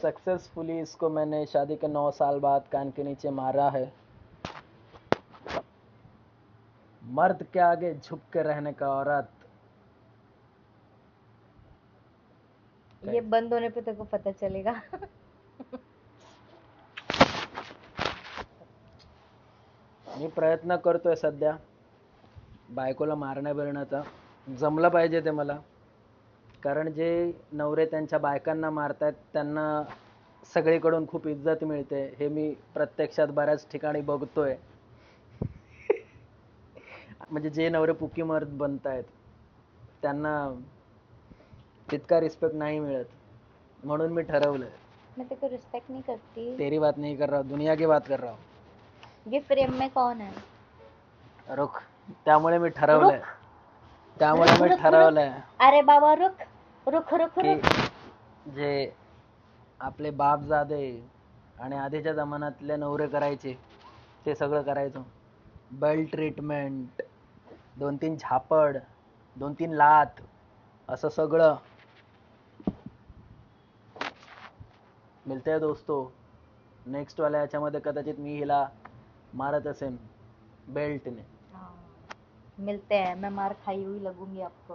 Successfully इसको मैंने शादी के 9 साल बाद कान के नीचे मारा है। मर्द के आगे झुक के रहने का औरत। ये बंद होने पे तेरे को पता चलेगा। मी प्रयत्न करतोय सध्या बायकोला मारण्या बिरण्याचा, जमलं पाहिजे ते मला, कारण जे नवरे त्यांच्या बायकांना मारतायत त्यांना सगळीकडून खूप इज्जत मिळते हे मी प्रत्यक्षात बऱ्याच ठिकाणी बघतोय। म्हणजे जे नवरे पुकी मर्द बनतायत त्यांना तितका रिस्पेक्ट नाही मिळत, म्हणून मी ठरवलंय। मैं तेरे को रिस्पेक्ट नहीं करती। तेरी बात नहीं कर रहा हूँ, दुनिया की बात कर रहा हूँ। ये फ्रेम में कौन है? रुक, त्यामुळे मी ठरवलंय, त्यामुळे मी रुक, ठरवलंय अरे बाबा रुक रुक रुक की रुक। जे आपले बापजादे आणि आधीच्या जमान्यातले नवरे करायचे ते सगळं करायचो। बेल्ट ट्रीटमेंट, 2-3 झापड, 2-3 लात, असं सगळं। मिलते हैं दोस्तों, नेक्स्ट वाल्या याच्यामध्ये कदाचित मी हिला मारत असेन बेल्टने। मिलते हैं, मैं मार खाई हुई लगूंगी आपको।